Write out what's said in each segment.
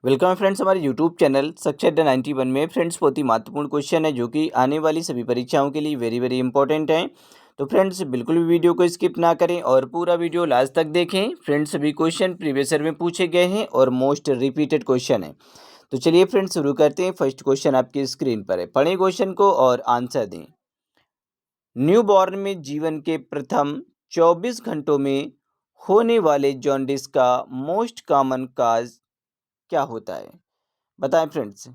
Welcome है friends हमारे YouTube channel success 91 में। फ्रेंड्स बहुत ही महत्वपूर्ण क्वेश्चन है जो कि आने वाली सभी परीक्षाओं के लिए वेरी वेरी इंपॉर्टेंट है। तो फ्रेंड्स बिल्कुल भी वीडियो को स्किप ना करें और पूरा वीडियो लास्ट तक देखें। फ्रेंड्स सभी क्वेश्चन प्रीवियस ईयर में पूछे गए हैं और मोस्ट रिपीटेड क्वेश्चन है। तो चलिए फ्रेंड्स शुरू करते हैं। फर्स्ट क्वेश्चन आपकी स्क्रीन पर है, पढ़ें क्वेश्चन को और आंसर दें। न्यू बॉर्न में जीवन के प्रथम 24 घंटों में होने वाले जॉन्डिस का मोस्ट कॉमन काज क्या होता है? बताएं फ्रेंड्स।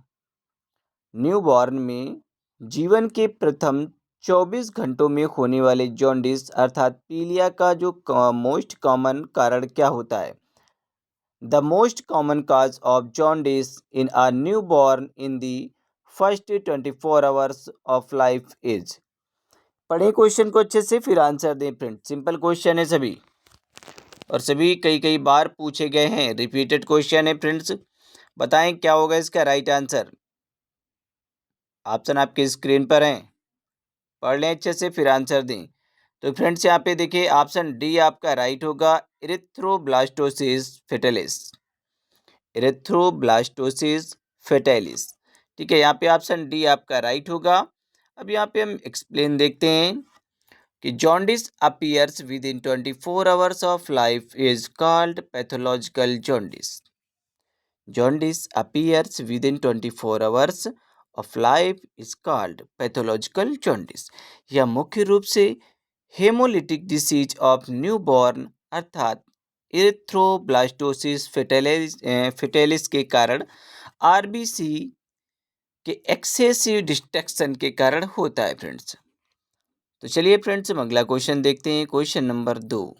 न्यूबॉर्न में जीवन के प्रथम 24 घंटों में होने वाले जॉन्डिस अर्थात पीलिया का जो मोस्ट कॉमन कारण क्या होता है? The most common cause of jaundice in a newborn in the first 24 hours of life is. पढ़े क्वेश्चन को अच्छे से फिर आंसर दें फ्रेंड। सिंपल क्वेश्चन है सभी और सभी कई कई बार पूछे गए हैं, रिपीटेड क्वेश्चन है फ्रेंड्स। बताएं क्या होगा इसका राइट आंसर। ऑप्शन आपके स्क्रीन पर हैं, पढ़ लें अच्छे से फिर आंसर दें। तो फ्रेंड्स यहाँ पे देखिए ऑप्शन डी आपका राइट होगा, इरिथ्रोब्लास्टोसिस फेटालिस। इरिथ्रोब्लास्टोसिस फेटालिस, ठीक है, यहाँ पे ऑप्शन डी आपका राइट होगा। अब यहाँ पे हम एक्सप्लेन देखते हैं कि jaundice appears with in 24 hours of life is called pathological jaundice. Jaundice appears within 24 hours of life is called pathological jaundice। यह मुख्य रूप से हेमोलिटिक डिसीज ऑफ न्यूबॉर्न अर्थात इरिथ्रोब्लास्टोसिस फेटालिस के कारण आरबीसी के एक्सेसिव डिस्ट्रक्शन के कारण होता है फ्रेंड्स। तो चलिए फ्रेंड्स हम अगला क्वेश्चन देखते हैं, क्वेश्चन नंबर 2।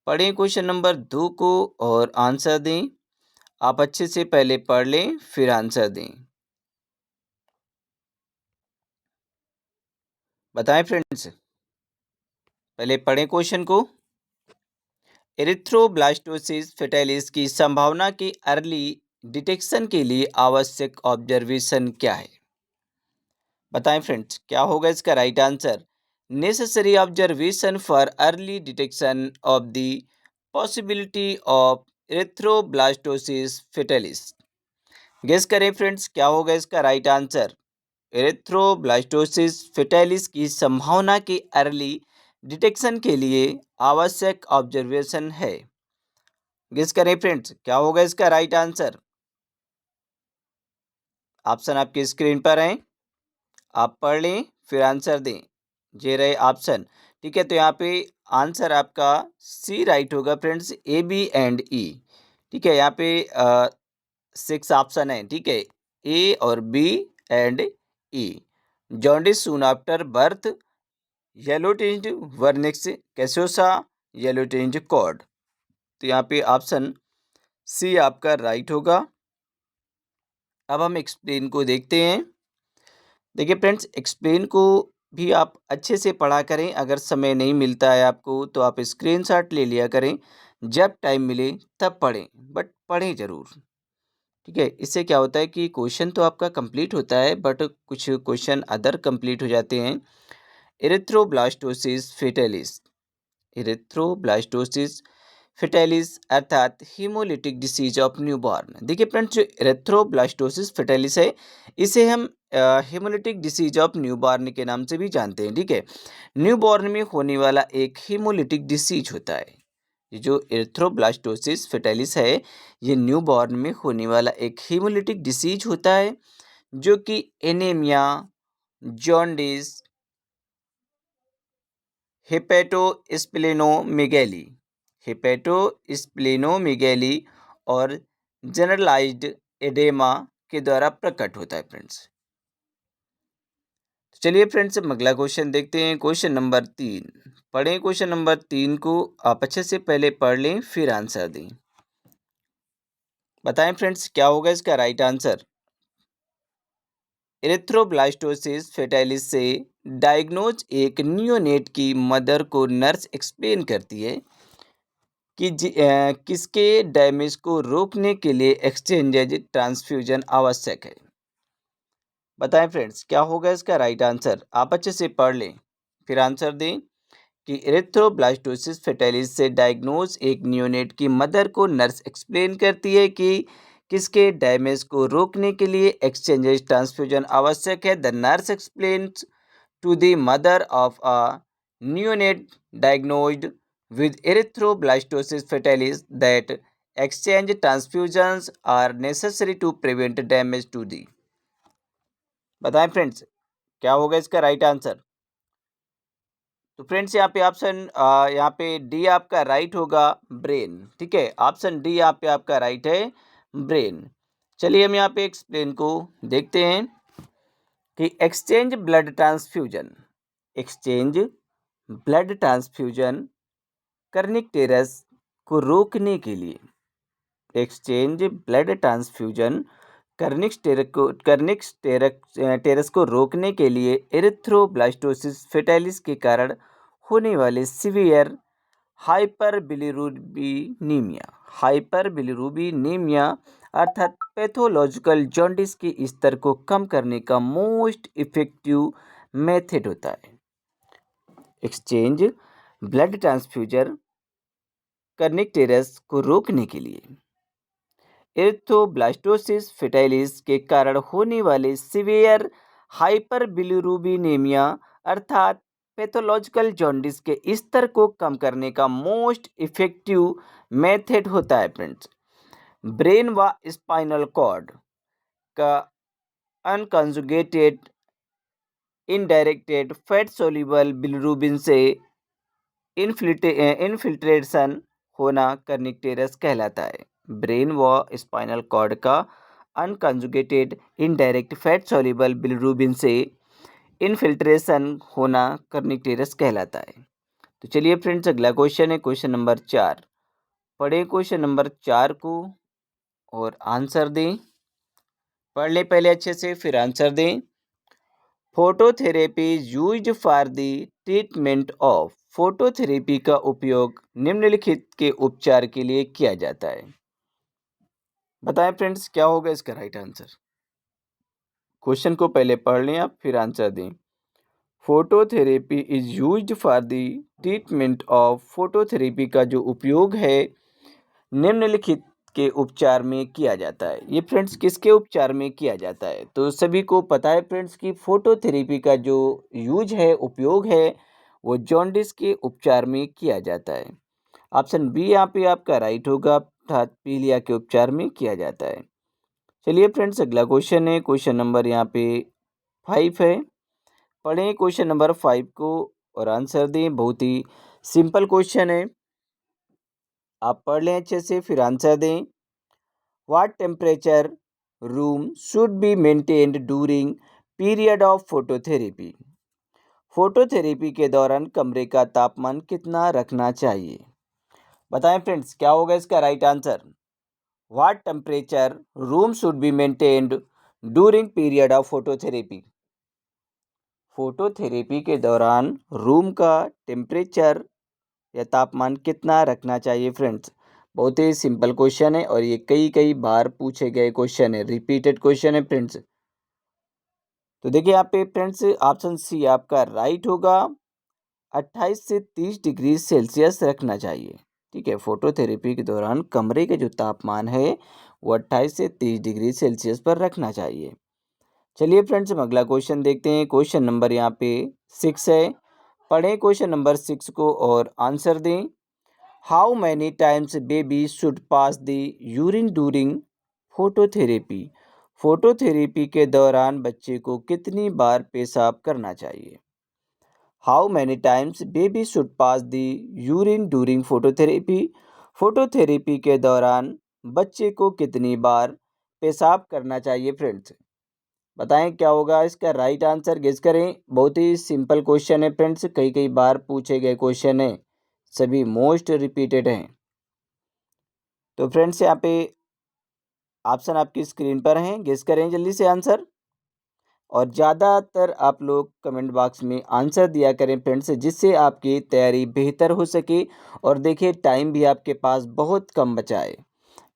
पढ़ें क्वेश्चन नंबर 2 को और आंसर दें। आप अच्छे से पहले पढ़ लें फिर आंसर दें। बताएं फ्रेंड्स, पहले पढ़ें क्वेश्चन को। एरिथ्रोब्लास्टोसिस फेटालिस की संभावना के अर्ली डिटेक्शन के लिए आवश्यक ऑब्जर्वेशन क्या है? बताएं फ्रेंड्स क्या होगा इसका right answer. Necessary observation for early detection of the possibility of erythroblastosis fetalis. Guess करें फ्रेंड्स क्या होगा इसका राइट आंसर। एरिथ्रोब्लास्टोसिस फेटालिस की संभावना के अर्ली डिटेक्शन के लिए आवश्यक ऑब्जर्वेशन है। गेस करें फ्रेंड्स क्या होगा इसका राइट आंसर। ऑप्शन आपकी स्क्रीन पर हैं, आप पढ़ लें फिर आंसर दें। ये रहे ऑप्शन, ठीक है। तो यहाँ पे आंसर आपका सी राइट होगा फ्रेंड्स, ए बी एंड ई। ठीक है, यहाँ पे 6 ऑप्शन है, ठीक है, ए और B and E. Jaundice soon after birth, yellow tinge vernix caseosa, yellow tinge cord. तो यहाँ पे ऑप्शन सी आपका राइट होगा। अब हम एक्सप्लेन को देखते हैं। देखिए फ्रेंड्स एक्सप्लेन को भी आप अच्छे से पढ़ा करें। अगर समय नहीं मिलता है आपको तो आप स्क्रीनशॉट ले लिया करें, जब टाइम मिले तब पढ़ें, बट पढ़ें ज़रूर। ठीक है, इससे क्या होता है कि क्वेश्चन तो आपका कंप्लीट होता है बट कुछ क्वेश्चन अदर कंप्लीट हो जाते हैं। इरिथ्रोब्लास्टोसिस फेटालिस, इरिथ्रोब्लास्टोसिस फेटालिस अर्थात हीमोलिटिक डिसीज ऑफ न्यूबॉर्न। देखिए फ्रेंड्स जो इरिथ्रोब्लास्टोसिस फेटालिस है इसे हम हीमोलिटिक डिसीज ऑफ न्यूबॉर्न के नाम से भी जानते हैं। ठीक है, न्यूबॉर्न में होने वाला एक हीमोलिटिक डिसीज होता है। ये जो इरिथ्रोब्लास्टोसिस फेटालिस है ये न्यूबॉर्न में होने वाला एक हीमोलिटिक डिसीज होता है जो कि एनीमिया, जॉन्डिस, हेपेटोस्प्लेनोमेगैली, हेपेटोस्प्लेनोमेगैली और जनरलाइज्ड एडेमा के द्वारा प्रकट होता है फ्रेंड्स। चलिए फ्रेंड्स हम अगला क्वेश्चन देखते हैं, क्वेश्चन नंबर 3। पढ़ें क्वेश्चन नंबर 3 को, आप अच्छे से पहले पढ़ लें फिर आंसर दें। बताएं फ्रेंड्स क्या होगा इसका राइट आंसर। एरिथ्रोब्लास्टोसिस फेटालिस से डायग्नोज एक नियोनेट की मदर को नर्स एक्सप्लेन करती है कि किसके डैमेज को रोकने के लिए एक्सचेंजेज ट्रांसफ्यूजन आवश्यक है। बताएं फ्रेंड्स क्या होगा इसका राइट आंसर। आप अच्छे से पढ़ लें फिर आंसर दें कि एरिथ्रोब्लास्टोसिस फेटालिस से डायग्नोज एक नियोनेट की मदर को नर्स एक्सप्लेन करती है कि किसके डैमेज को रोकने के लिए एक्सचेंज ट्रांसफ्यूजन आवश्यक है? The nurse explains to the mother of a neonate diagnosed with erythroblastosis fetalis that exchange transfusions are necessary to prevent damage to the। बताएं फ्रेंड्स, क्या होगा इसका राइट आंसर? तो फ्रेंड्स यहाँ पे ऑप्शन यहाँ पे डी आपका राइट होगा, ब्रेन। ठीक है, ऑप्शन डी यहाँ पे आपका राइट है, ब्रेन। चलिए हम यहाँ पे एक्सप्लेन को देखते हैं कि exchange blood transfusion, exchange blood transfusion kernicterus को रोकने के लिए, एक्सचेंज ब्लड ट्रांसफ्यूजन कर्निकटेरस को रोकने के लिए एरिथ्रोब्लास्टोसिस फेटालिस के कारण होने वाले सीवियर हाइपरबिलिरुबिनीमिया अर्थात पैथोलॉजिकल जॉन्डिस के स्तर को कम करने का मोस्ट इफेक्टिव मेथड होता है। एक्सचेंज ब्लड ट्रांसफ्यूजन कर्निकटेरस को रोकने के लिए एरिथ्रोब्लास्टोसिस फेटालिस के कारण होने वाले सीवियर हाइपरबिलिरुबिनेमिया अर्थात पैथोलॉजिकल जॉन्डिस के स्तर को कम करने का मोस्ट इफेक्टिव मेथड होता है फ्रेंड्स ब्रेन व स्पाइनल कॉर्ड का अनकंजुगेटेड इनडायरेक्टेड फैट सोल्यूबल बिलिरुबिन से इनफिल्ट्रेशन होना कर्निकटेरस कहलाता है। ब्रेन व स्पाइनल कॉर्ड का unconjugated indirect fat soluble bilirubin से इनफिल्ट्रेशन होना कर्निकटेरस कहलाता है। तो चलिए फ्रेंड्स, अगला क्वेश्चन है क्वेश्चन नंबर 4। पढ़े क्वेश्चन नंबर 4 को और आंसर दें। पढ़ ले पहले अच्छे से, फिर आंसर दें। Phototherapy used for the treatment of, phototherapy का उपयोग निम्नलिखित के उपचार के लिए किया जाता है। बताएं फ्रेंड्स, क्या होगा इसका राइट आंसर? क्वेश्चन को पहले पढ़ लें आप, फिर आंसर दें। Phototherapy is used for the treatment of, phototherapy का जो उपयोग है निम्नलिखित के उपचार में किया जाता है। ये फ्रेंड्स किसके उपचार में किया जाता है? तो सभी को पता है फ्रेंड्स कि फोटोथेरेपी का जो यूज है, उपयोग है, वो जॉन्डिस के उपचार में किया जाता है। ऑप्शन बी यहाँ पे आपका राइट होगा, अर्थात पीलिया के उपचार में किया जाता है। चलिए फ्रेंड्स, अगला क्वेश्चन है क्वेश्चन नंबर यहाँ पे 5 है। पढ़ें क्वेश्चन नंबर 5 को और आंसर दें। बहुत ही सिंपल क्वेश्चन है, आप पढ़ लें अच्छे से, फिर आंसर दें। What temperature room should be maintained during period of phototherapy, phototherapy के दौरान कमरे का तापमान कितना रखना चाहिए? बताएं फ्रेंड्स, क्या होगा इसका right answer? What temperature room should be maintained during period of phototherapy, phototherapy के दौरान रूम का टेम्परेचर या तापमान कितना रखना चाहिए? फ्रेंड्स बहुत ही सिंपल क्वेश्चन है और ये कई बार पूछे गए क्वेश्चन है, रिपीटेड क्वेश्चन है फ्रेंड्स। तो देखिए यहाँ पे फ्रेंड्स ऑप्शन सी आपका राइट होगा, 28 से 30 डिग्री सेल्सियस रखना चाहिए। ठीक है, फोटोथेरेपी के दौरान कमरे का जो तापमान है वो 28 से 30 डिग्री सेल्सियस पर रखना चाहिए। चलिए फ्रेंड्स, हम अगला क्वेश्चन देखते हैं। क्वेश्चन नंबर यहाँ पे 6 है। पढ़ें क्वेश्चन नंबर 6 को और आंसर दें। How many times baby should pass the urine during phototherapy, phototherapy के दौरान बच्चे को कितनी बार पेशाब करना चाहिए? How many times baby should pass the urine during phototherapy, phototherapy के दौरान बच्चे को कितनी बार पेशाब करना चाहिए? फ्रेंड्स बताएं क्या होगा इसका राइट आंसर, गेस करें। बहुत ही सिंपल क्वेश्चन है फ्रेंड्स, कई बार पूछे गए क्वेश्चन है, सभी मोस्ट रिपीटेड हैं। तो फ्रेंड्स यहाँ पे ऑप्शन आपकी स्क्रीन पर हैं, गेस करें जल्दी से आंसर। और ज़्यादातर आप लोग कमेंट बॉक्स में आंसर दिया करें फ्रेंड्स, जिससे आपकी तैयारी बेहतर हो सके। और देखिए टाइम भी आपके पास बहुत कम बचा है।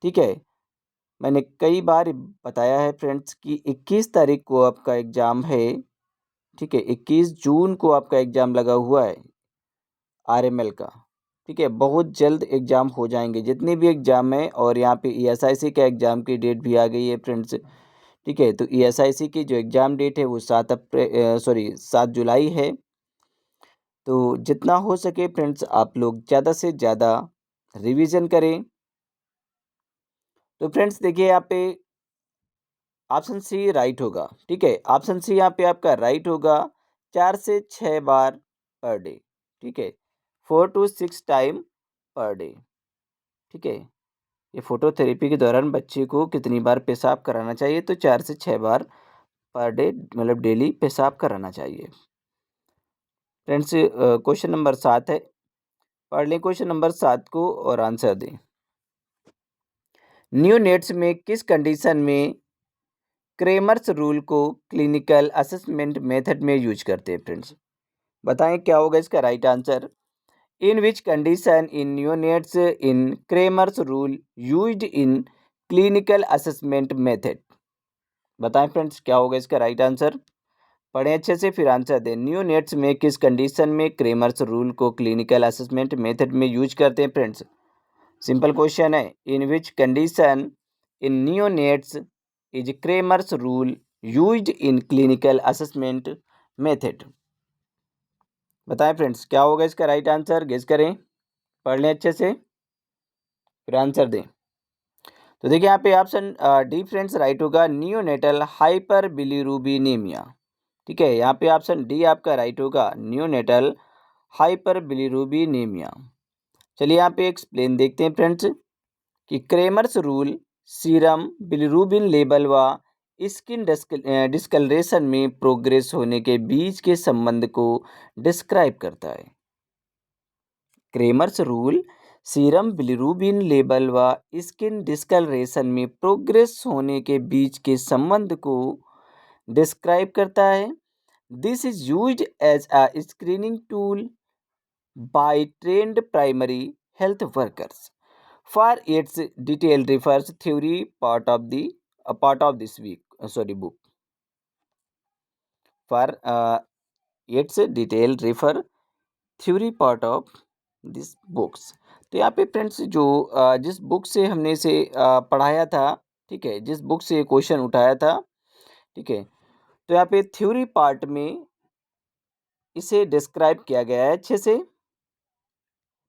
ठीक है, मैंने कई बार बताया है फ्रेंड्स कि 21 तारीख को आपका एग्ज़ाम है। ठीक है, 21 जून को आपका एग्ज़ाम लगा हुआ है आरएमएल का। ठीक है, बहुत जल्द एग्ज़ाम हो जाएंगे जितने भी एग्ज़ाम हैं। और यहाँ पे ईएसआईसी का एग्ज़ाम की डेट भी आ गई है फ्रेंड्स। ठीक है, तो ईएसआईसी की जो एग्ज़ाम डेट है वो 7 जुलाई है। तो जितना हो सके फ्रेंड्स आप लोग ज़्यादा से ज़्यादा रिवीजन करें। तो फ्रेंड्स देखिए यहाँ पे ऑप्शन सी राइट होगा। ठीक है, ऑप्शन सी यहाँ पे आपका राइट होगा। 4 से 6 बार पर डे। ठीक है, 4 to 6 टाइम पर डे। ठीक है, ये फोटोथेरेपी के दौरान बच्चे को कितनी बार पेशाब कराना चाहिए? तो 4 से 6 बार पर डे, मतलब डेली पेशाब कराना चाहिए। फ्रेंड्स क्वेश्चन नंबर 7 है, पढ़ लें क्वेश्चन नंबर 7 को और आंसर दें। न्यूनेट्स में किस कंडीशन में क्रेमर्स रूल को क्लिनिकल असेसमेंट मेथड में यूज करते हैं? फ्रेंड्स बताएं क्या होगा इसका right answer. In which condition in neonates in Cramer's rule used in clinical assessment method. बताएं फ्रेंड्स क्या होगा इसका राइट आंसर। पढ़ें अच्छे से फिर आंसर दें। न्यूनेट्स में किस कंडीशन में क्रेमर्स रूल को क्लिनिकल असेसमेंट मेथड में यूज करते हैं? फ्रेंड्स सिंपल क्वेश्चन है, in which condition in neonates is Kramer's rule used in clinical assessment method. बताएं फ्रेंड्स क्या होगा इसका राइट आंसर, गेस करें, पढ़ लें अच्छे से फिर आंसर दें। तो देखिए यहाँ पे ऑप्शन डी फ्रेंड्स राइट होगा, नियोनेटल हाइपर बिलीरूबिनेमिया। ठीक है, यहाँ पे ऑप्शन डी आपका राइट होगा, नियोनेटल हाइपर बिलीरूबिनेमिया। चलिए यहाँ पे एक्सप्लेन देखते हैं फ्रेंड्स कि Cramer's rule serum bilirubin level व स्किन डिस्कलरेशन में प्रोग्रेस होने के बीच के संबंध को डिस्क्राइब करता है। Cramer's rule serum bilirubin level व स्किन डिस्कलरेशन में प्रोग्रेस होने के बीच के संबंध को डिस्क्राइब करता है। This is used as a screening tool by trained primary health workers. For its detail refers theory part of this book. For its detail refer theory part of this books. तो यहाँ पे friends जो जिस book से हमने इसे पढ़ाया था, ठीक है, जिस बुक से क्वेश्चन उठाया था, ठीक है, तो यहाँ पे थ्योरी पार्ट में इसे डिस्क्राइब किया गया है अच्छे से।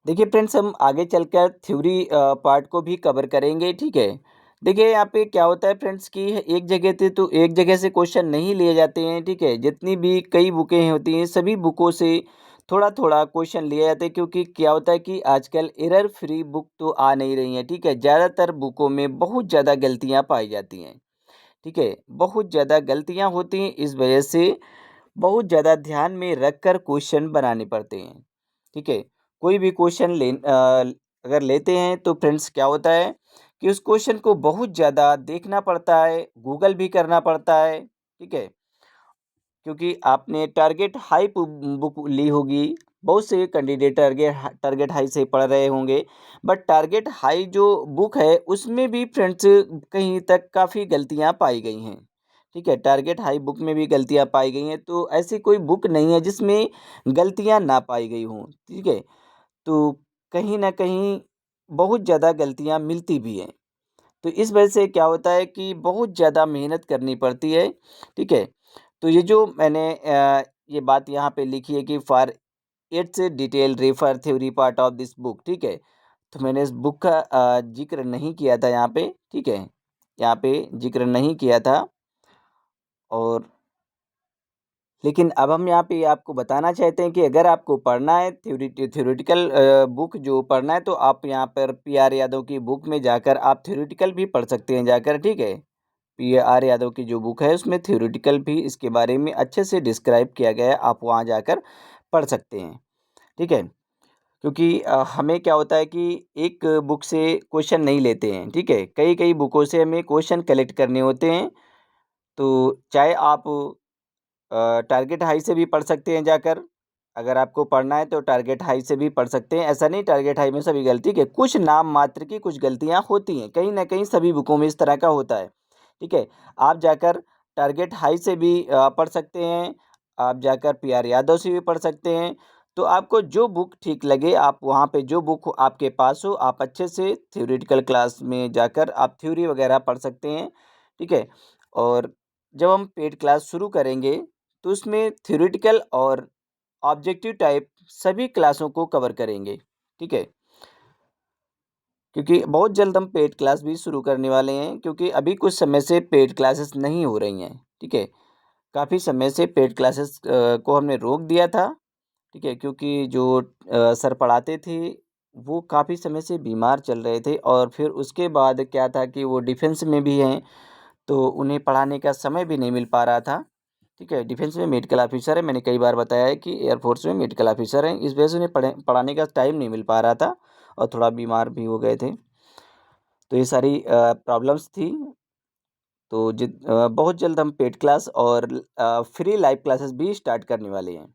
देखिए फ्रेंड्स हम आगे चलकर थ्योरी पार्ट को भी कवर करेंगे। ठीक है, देखिए यहाँ पे क्या होता है फ्रेंड्स कि एक जगह से तो एक जगह से क्वेश्चन नहीं लिए जाते हैं। ठीक है, जितनी भी कई बुकें होती हैं सभी बुकों से थोड़ा थोड़ा क्वेश्चन लिए जाते हैं, क्योंकि क्या होता है कि आजकल एरर फ्री बुक तो आ नहीं रही हैं। ठीक है, ज़्यादातर बुकों में बहुत ज़्यादा गलतियाँ पाई जाती हैं। ठीक है, बहुत ज़्यादा गलतियाँ होती हैं, इस वजह से बहुत ज़्यादा ध्यान में रखकर क्वेश्चन बनाने पड़ते हैं। ठीक है, कोई भी क्वेश्चन अगर लेते हैं तो फ्रेंड्स क्या होता है कि उस क्वेश्चन को बहुत ज़्यादा देखना पड़ता है, गूगल भी करना पड़ता है। ठीक है, क्योंकि आपने टारगेट हाई बुक ली होगी, बहुत से कैंडिडेट टारगेट हाई से पढ़ रहे होंगे, बट टारगेट हाई जो बुक है उसमें भी फ्रेंड्स कहीं तक काफ़ी गलतियां पाई गई हैं। ठीक है, टारगेट हाई बुक में भी गलतियां पाई गई हैं, तो ऐसी कोई बुक नहीं है जिसमें गलतियां ना पाई गई हों। ठीक है, तो कहीं न कहीं बहुत ज़्यादा गलतियां मिलती भी हैं। तो इस वजह से क्या होता है कि बहुत ज़्यादा मेहनत करनी पड़ती है। ठीक है, तो ये जो मैंने ये बात यहाँ पे लिखी है कि for its detail refer theory part of this book. ठीक है, तो मैंने इस बुक का जिक्र नहीं किया था यहाँ पे। ठीक है, यहाँ पे जिक्र नहीं किया था, और लेकिन अब हम यहाँ पे आपको बताना चाहते हैं कि अगर आपको पढ़ना है थ्योरेटिकल बुक जो पढ़ना है, तो आप यहाँ पर पी.आर. यादव की बुक में जाकर आप थ्योरेटिकल भी पढ़ सकते हैं जाकर। ठीक है, पी.आर. यादव की जो बुक है उसमें थ्योरेटिकल भी इसके बारे में अच्छे से डिस्क्राइब किया गया है, आप वहाँ जाकर पढ़ सकते हैं। ठीक है, क्योंकि हमें क्या होता है कि एक बुक से क्वेश्चन नहीं लेते हैं। ठीक है, कई कई बुकों से हमें क्वेश्चन कलेक्ट करने होते हैं। तो चाहे आप टारगेट हाई से भी पढ़ सकते हैं जाकर, अगर आपको पढ़ना है तो टारगेट हाई से भी पढ़ सकते हैं। ऐसा नहीं टारगेट हाई में सभी गलती के, कुछ नाम मात्र की कुछ गलतियां होती हैं, कहीं ना कहीं सभी बुकों में इस तरह का होता है। ठीक है, आप जाकर टारगेट हाई से भी पढ़ सकते हैं, आप जाकर पी.आर. यादव से भी पढ़ सकते हैं। तो आपको जो बुक ठीक लगे, आप वहाँ पे जो बुक आपके पास हो, आप अच्छे से थ्योरेटिकल क्लास में जाकर आप थ्योरी वगैरह पढ़ सकते हैं, ठीक है। और जब हम पेड क्लास शुरू करेंगे तो उसमें थ्योरेटिकल और ऑब्जेक्टिव टाइप सभी क्लासों को कवर करेंगे, ठीक है। क्योंकि बहुत जल्द हम पेड क्लास भी शुरू करने वाले हैं, क्योंकि अभी कुछ समय से पेड क्लासेस नहीं हो रही हैं, ठीक है। काफ़ी समय से पेड क्लासेस को हमने रोक दिया था, ठीक है, क्योंकि जो सर पढ़ाते थे वो काफ़ी समय से बीमार चल रहे थे, और फिर उसके बाद क्या था कि वो डिफेंस में भी हैं, तो उन्हें पढ़ाने का समय भी नहीं मिल पा रहा था, ठीक है। डिफेंस में मेडिकल ऑफिसर है, मैंने कई बार बताया है कि एयरफोर्स में मेडिकल ऑफिसर हैं, इस वजह से उन्हें पढ़ाने का टाइम नहीं मिल पा रहा था, और थोड़ा बीमार भी हो गए थे। तो ये सारी प्रॉब्लम्स थी। तो बहुत जल्द हम पेड क्लास और फ्री लाइव क्लासेस भी स्टार्ट करने वाले हैं,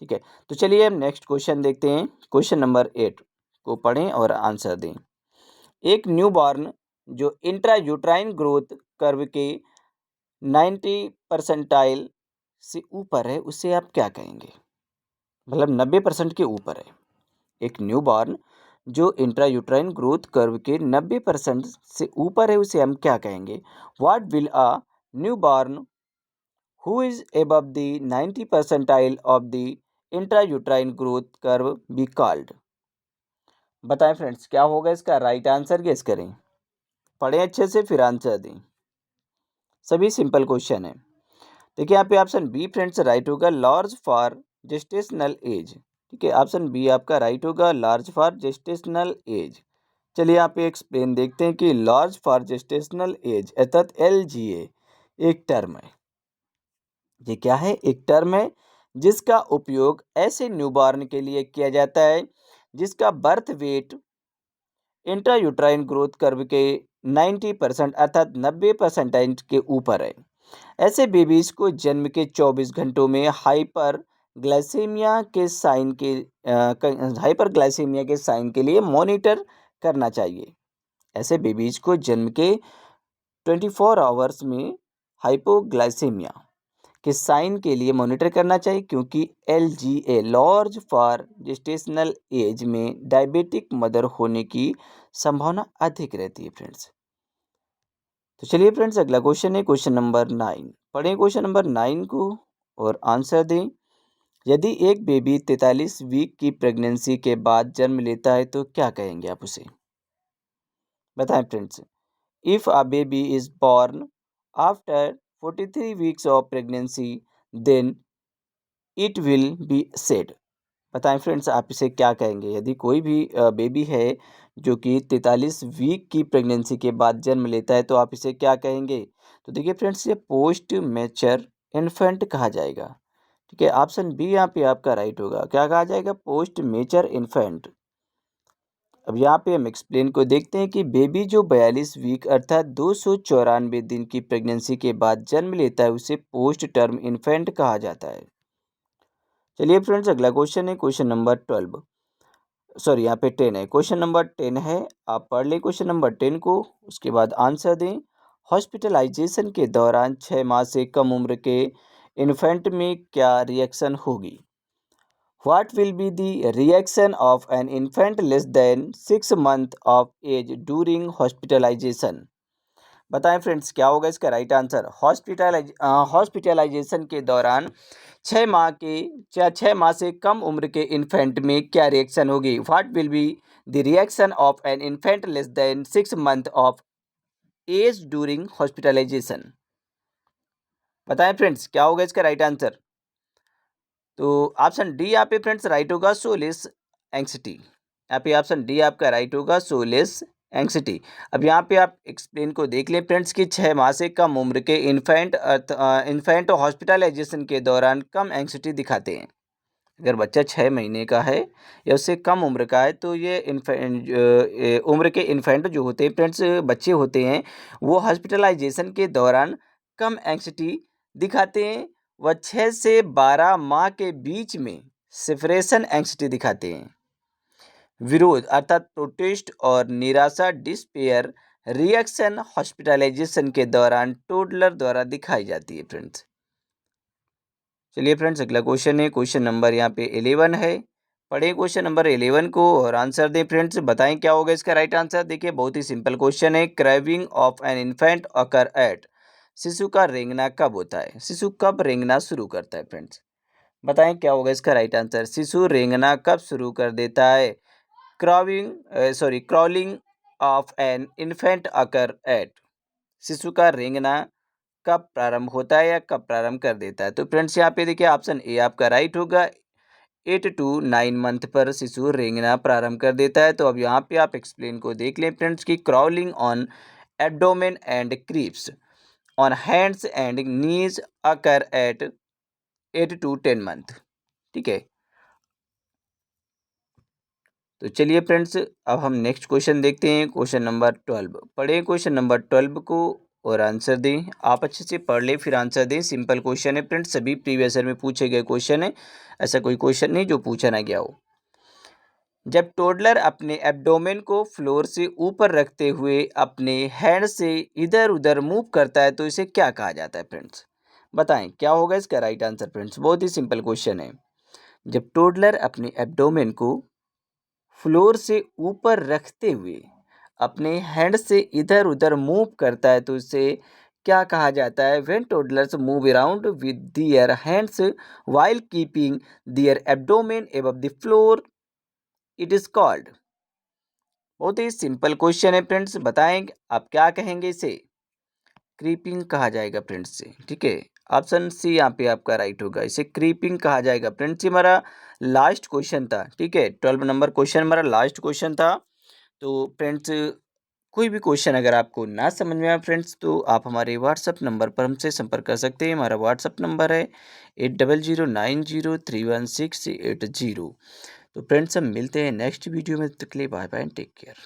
ठीक है। तो चलिए हम नेक्स्ट क्वेश्चन देखते हैं। क्वेश्चन नंबर 8 को पढ़ें और आंसर दें। एक न्यूबॉर्न जो इंट्रायूट्राइन ग्रोथ कर्व के 90 परसेंटाइल से ऊपर है, उसे आप क्या कहेंगे? मतलब 90% के ऊपर है। एक न्यूबॉर्न जो इंट्रायूट्राइन ग्रोथ कर्व के 90% से ऊपर है, उसे हम क्या कहेंगे? What will a newborn who is above the 90 percentile of the intrauterine growth curve be called? बताएं फ्रेंड्स, क्या होगा इसका राइट आंसर? गेस करें, पढ़ें अच्छे से फिर आंसर दें। सभी सिंपल क्वेश्चन है। देखिए यहाँ पे ऑप्शन बी फ्रेंड्स राइट होगा, लार्ज फॉर जेस्टेशनल एज, ठीक है। ऑप्शन बी आपका राइट होगा, लार्ज फॉर जेस्टेशनल एज। चलिए यहाँ पे एक्सप्लेन देखते हैं कि लार्ज फॉर जेस्टेशनल एज अर्थात LGA एक टर्म है। ये क्या है? एक टर्म है जिसका उपयोग ऐसे न्यूबॉर्न के लिए किया जाता है जिसका birth weight intrauterine growth curve के 90% अर्थात 90% के ऊपर है। ऐसे बेबीज को जन्म के 24 घंटों में हाइपरग्लाइसेमिया के साइन के लिए मॉनिटर करना चाहिए। ऐसे बेबीज को जन्म के 24 आवर्स में हाइपोग्लाइसेमिया के साइन के लिए मॉनिटर करना चाहिए, क्योंकि LGA large for gestational age में डायबिटिक मदर होने की संभावना अधिक रहती है फ्रेंड्स। तो चलिए फ्रेंड्स अगला क्वेश्चन है क्वेश्चन नंबर 9। पढ़ें क्वेश्चन नंबर 9 को और आंसर दें। यदि एक बेबी 43 वीक की प्रेगनेंसी के बाद जन्म लेता है तो क्या कहेंगे आप उसे? बताएं friends. If a baby is born after 43 weeks of pregnancy, then it will be said। बताएं फ्रेंड्स, आप इसे क्या कहेंगे? यदि कोई भी बेबी है जो कि 43 वीक की प्रेगनेंसी के बाद जन्म लेता है तो आप इसे क्या कहेंगे? तो देखिए फ्रेंड्स, ये पोस्ट मैच्योर इन्फेंट कहा जाएगा, ठीक है। ऑप्शन बी यहाँ पे आपका राइट होगा। क्या कहा जाएगा? Post mature infant. अब यहाँ पे हम एक्सप्लेन को देखते हैं कि बेबी जो 42 वीक अर्थात 294 दिन की प्रेगनेंसी के बाद जन्म लेता है उसे पोस्ट टर्म इन्फेंट कहा जाता है। चलिए फ्रेंड्स अगला क्वेश्चन है क्वेश्चन नंबर 12, सॉरी यहाँ पे 10 है। क्वेश्चन नंबर 10 है, आप पढ़ लें क्वेश्चन नंबर 10 को, उसके बाद आंसर दें। हॉस्पिटलाइजेशन के दौरान 6 माह से कम उम्र के इन्फेंट में क्या रिएक्शन होगी? What will be the reaction of an infant less than 6 months of age during hospitalization? बताएं फ्रेंड्स, क्या होगा इसका राइट आंसर? हॉस्पिटलाइजेशन के दौरान 6 माह से कम उम्र के इन्फेंट में क्या रिएक्शन होगी? What will be the reaction of an infant less than 6 month of age during hospitalization? बताएं फ्रेंड्स, क्या होगा इसका राइट आंसर? तो ऑप्शन डी यहाँ पे फ्रेंड्स राइट होगा, सोलेस एंग्जाइटी। यहाँ पे ऑप्शन डी आपका राइट होगा, सोलेस एंग्जाइटी। अब यहाँ पे आप एक्सप्लेन को देख लें फ्रेंड्स कि 6 माह से कम उम्र के इन्फेंट हॉस्पिटलाइजेशन के दौरान कम एंग्जाइटी दिखाते हैं। अगर बच्चा 6 महीने का है या उससे कम उम्र का है तो ये उम्र के इन्फेंट जो होते हैं फ्रेंड्स, बच्चे होते हैं, वो हॉस्पिटलाइजेशन के दौरान कम एंग्जाइटी दिखाते हैं। वह 6 से 12 माह के बीच में सेपरेशन एंग्जाइटी दिखाते हैं। विरोध अर्थात प्रोटेस्ट और निराशा डिस्पेयर रिएक्शन हॉस्पिटलाइजेशन के दौरान टोडलर द्वारा दिखाई जाती है फ्रेंड्स। चलिए फ्रेंड्स अगला क्वेश्चन है क्वेश्चन नंबर यहाँ पे 11 है। पढ़ें क्वेश्चन नंबर 11 को और आंसर दें फ्रेंड्स। बताएं क्या होगा इसका राइट आंसर। देखिए बहुत ही सिंपल क्वेश्चन है। Crawling of an infant occur at, शिशु का रेंगना कब होता है, शिशु कब रेंगना शुरू करता है फ्रेंड्स। बताएं क्या होगा इसका राइट आंसर। शिशु रेंगना कब शुरू कर देता है। Crawling of an infant occur at, शिशु का रेंगना कब प्रारंभ होता है या कब प्रारंभ कर देता है। तो फ्रेंड्स यहाँ पे देखिए ऑप्शन ए आपका राइट होगा। 8 to 9 मंथ पर शिशु रेंगना प्रारंभ कर देता है। तो अब यहाँ पे आप एक्सप्लेन को देख लें फ्रेंड्स की crawling on abdomen and creeps on hands and knees occur at 8 to 10 month. ठीक है, तो चलिए फ्रेंड्स अब हम नेक्स्ट क्वेश्चन देखते हैं। क्वेश्चन नंबर 12 पढ़ें क्वेश्चन नंबर 12 को और आंसर दें। आप अच्छे से पढ़ लें फिर आंसर दें। सिंपल क्वेश्चन है फ्रेंड्स, सभी प्रीवियस ईयर में पूछे गए क्वेश्चन है, ऐसा कोई क्वेश्चन नहीं जो पूछा ना गया हो। जब टोडलर अपने एब्डोमेन को फ्लोर से ऊपर रखते हुए अपने हैंड से इधर उधर मूव करता है तो इसे क्या कहा जाता है फ्रेंड्स। बताएं क्या होगा इसका राइट आंसर फ्रेंड्स। बहुत ही सिंपल क्वेश्चन है। जब टोडलर अपने एब्डोमेन को फ्लोर से ऊपर रखते हुए अपने हैंड से इधर उधर मूव करता है तो इसे क्या कहा जाता है। When toddlers move around with their hands while keeping their abdomen above the floor, it is called. बहुत ही सिंपल क्वेश्चन है फ्रेंड्स, बताएं आप क्या कहेंगे इसे। क्रीपिंग कहा जाएगा फ्रेंड्स से। ठीक है, ऑप्शन सी यहाँ पे आपका राइट होगा, इसे क्रीपिंग कहा जाएगा फ्रेंड्स। ये हमारा लास्ट क्वेश्चन था। ठीक है, 12 नंबर क्वेश्चन हमारा लास्ट क्वेश्चन था। तो फ्रेंड्स कोई भी क्वेश्चन अगर आपको ना समझ में आए फ्रेंड्स तो आप हमारे व्हाट्सअप नंबर पर हमसे संपर्क कर सकते हैं। हमारा व्हाट्सअप नंबर है 8009031680। तो फ्रेंड्स हम मिलते हैं नेक्स्ट वीडियो में, तक के लिए बाय बाय, टेक केयर।